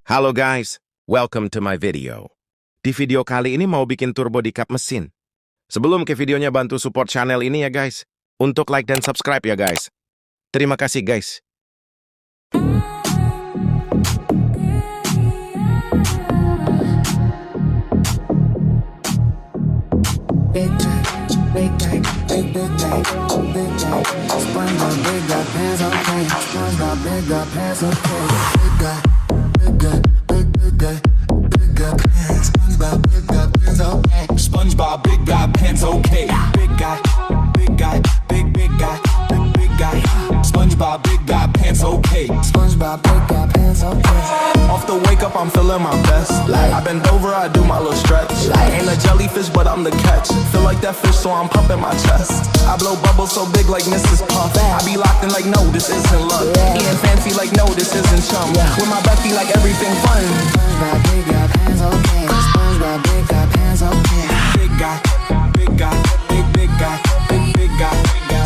Halo guys, welcome to my video. Di video kali ini mau bikin turbo di kap mesin. Sebelum ke videonya bantu support channel ini ya guys. Untuk like dan subscribe ya guys. Terima kasih guys. Big guy, big guy, big guy, big guy. SpongeBob, big guy, pants okay. SpongeBob, big guy, pants okay. Big guy, big guy, big guy, big guy, pants. SpongeBob, big guy, pants okay. SpongeBob, big guy, pants okay. Big guy, big guy, big guy, big guy. SpongeBob, big guy, pants okay. SpongeBob, big guy, pants okay. Off the wake up, I'm feeling my best. I bend over, I do my little stretch. Ain't a jellyfish, but I'm the catch. Feel like that fish, so I'm pumping my chest. I blow bubbles so big like Mrs. Puff. I be locked in like, no, this isn't luck. Eating fancy like, no, this isn't chum. With my bestie like everything fun. SpongeBob, big guy, pants okay. SpongeBob, big guy, pants okay. Big guy, big guy, big guy, big guy.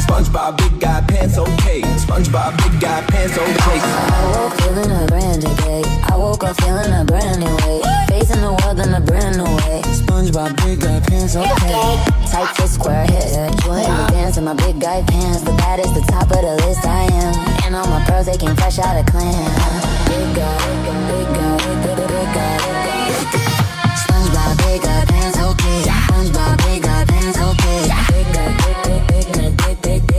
SpongeBob, big guy, pants okay. SpongeBob, big guy, pants okay. I woke feeling a brand new day. I woke up feeling a brand new way. Facing the world in a brand new way. SpongeBob, big guy, pants okay. Tight fit, square hit. You ain't the dance in my big guy pants. The baddest, the top of the list I am. And all my pearls, they came fresh out of clan. Big guy, big guy, big guy. SpongeBob, big guy, pants okay. SpongeBob, big guy, pants okay. Big guy, big guy, big guy.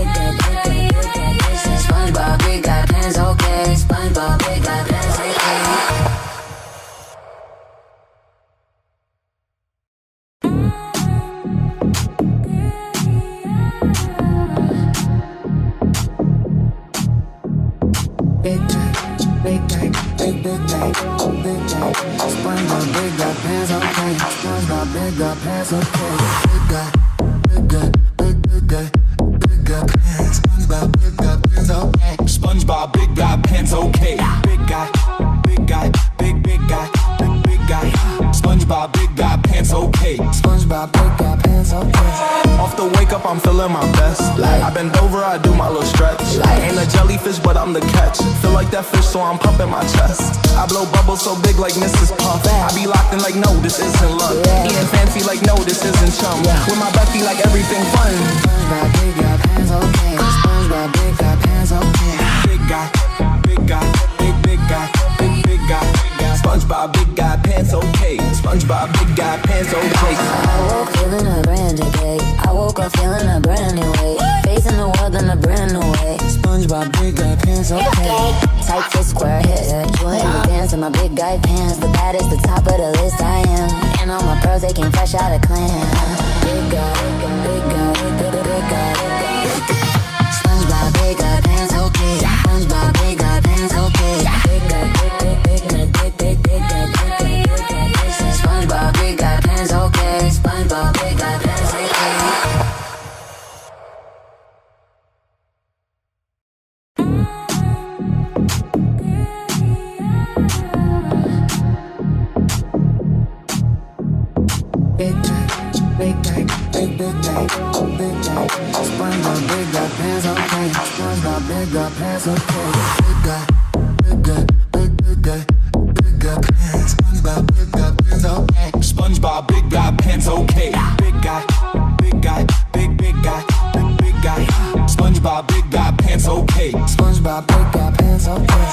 SpongeBob, big guy, pants okay. SpongeBob, big guy, pants okay. Big guy, big guy, big guy, big guy. SpongeBob, big guy, pants okay. SpongeBob, big guy, pants okay. Big guy, big guy, big guy, big guy, pants. SpongeBob, big guy, pants okay. SpongeBob, big guy, pants okay. Big guy, big guy, big guy, big guy. SpongeBob, big guy, pants okay. SpongeBob, big guy, pants okay. Off the wake up, I'm feeling my best. I bend over, I do my little stretch. Ain't a jellyfish, but I'm the catch. Feel like that fish, so I'm pumping my chest. I blow bubbles so big like Mrs. Puff. I be locked in like, no, this isn't luck. Eating fancy like, no, this isn't chum. With my bestie like everything fun. SpongeBob, big guy, pants okay. SpongeBob, big guy, pants okay. Big guy, big guy, big guy, big guy. SpongeBob, big guy, pants okay. SpongeBob, big guy, pants okay. I woke feeling a brand new day. I woke up feeling a brand new way. Facing the world in a brand new way. SpongeBob, big guy, pants okay. Tight fit, square hit. You ain't the dance in my big guy pants. The baddest, the top of the list I am. And all my pearls, they came fresh out of clan. Big guy, big guy, big guy. SpongeBob, big guy, pants okay. SpongeBob, big guy, pants okay. Big guy, big guy, big guy. SpongeBob, big guy, pants okay. SpongeBob, big guy, pants okay. Big guy, big guy, big guy, big guy. SpongeBob, big guy, pants okay. SpongeBob, big guy, pants okay. Big guy, big guy, big guy, big guy, pants. SpongeBob, big guy, pants okay. SpongeBob, big guy, pants okay. Big guy, big guy, big guy, big guy. SpongeBob, big guy, pants okay. SpongeBob, big guy, pants okay.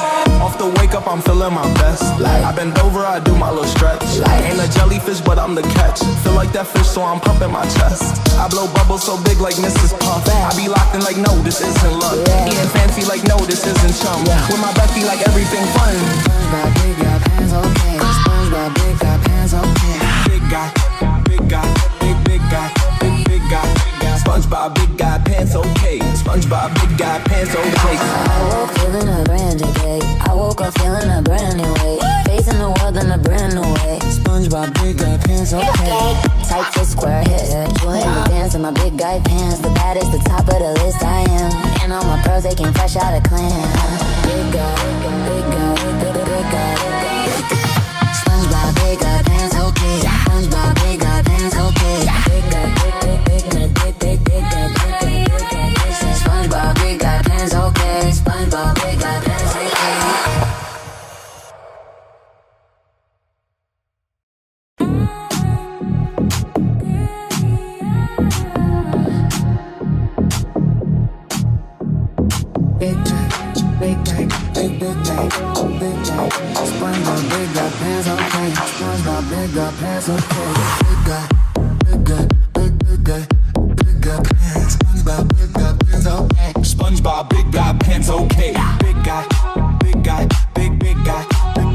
Off the wake up, I'm feeling my best. I bend over, I do my little stretch. Ain't a jellyfish, but I'm the catch. Feel like that fish, so I'm pumping my chest. I blow bubbles so big like Mrs. Puff. I be locked in like, no, this isn't luck. Eating fancy like, no, this isn't chum. With my bestie like everything fun. SpongeBob, big guy, pants okay. SpongeBob, big guy, pants okay. Big guy, big guy, big guy, big guy. SpongeBob, big guy, pants okay. SpongeBob, big guy, pants okay. I woke feeling a brand new day. I woke up feeling a brand new way. Facing the world in a brand new way. SpongeBob, big guy, pants okay. Tight fit, square hit. You ain't the dance in my big guy pants. The baddest, the top of the list I am. And all my pearls, they came fresh out of clan. Big guy, big guy, big guy. SpongeBob, big guy, pants okay. SpongeBob, big guy, pants okay. Big guy, big guy, big guy. SpongeBob, big guy, pants okay. SpongeBob, big guy, pants okay. big guy, big guy, big guy, big guy. SpongeBob, big guy, pants okay. SpongeBob, big guy, pants okay. Big guy, big guy, big guy, big guy pants. SpongeBob, big guy, pants okay. SpongeBob, big guy, pants okay. Big guy, big guy, big guy,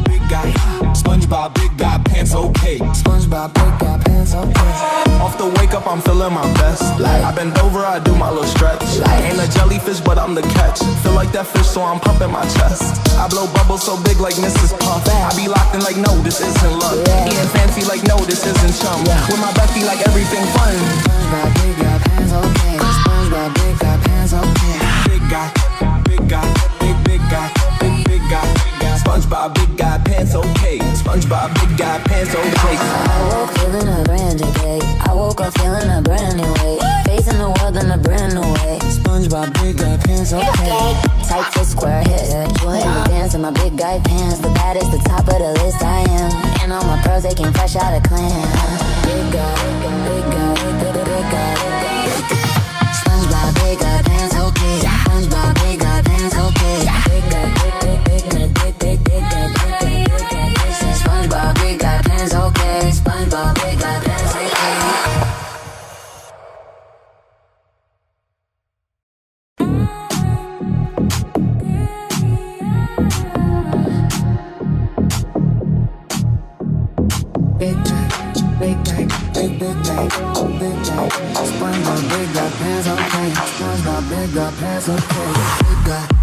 big guy. SpongeBob, big guy, pants okay. SpongeBob, big guy, pants okay. Off the wake up, I'm feeling my best. I bend over, I do my little stretch. Ain't a jellyfish, but I'm the catch. Feel like that fish, so I'm pumping my chest. I blow bubbles so big like Mrs. Puff. I be locked in like, no, this isn't luck. Eating fancy like, no, this isn't chum. With my bestie like everything fun. SpongeBob, big guy, pants okay. SpongeBob, big guy, pants okay. Big guy, big guy, big guy, big guy. SpongeBob, big guy, pants okay. SpongeBob, big guy, pants okay. I woke feeling a brand new day. I woke up feeling a brand new way. Facing the world in a brand new way. SpongeBob, big guy, pants okay. Tight fit, square hip. Join the dance in my big guy pants. The baddest, the top of the list I am. And all my pros, they came fresh out of clan. Big guy, big guy, big guy. SpongeBob, big guy pants okay. SpongeBob, big guy pants okay. Big guy, big guy, big guy. SpongeBob, big guy pants okay. SpongeBob, big guy pants okay. Big guy, big guy, big guy, big guy. SpongeBob, big guy, pants okay. SpongeBob, big guy, pants okay. Big guy.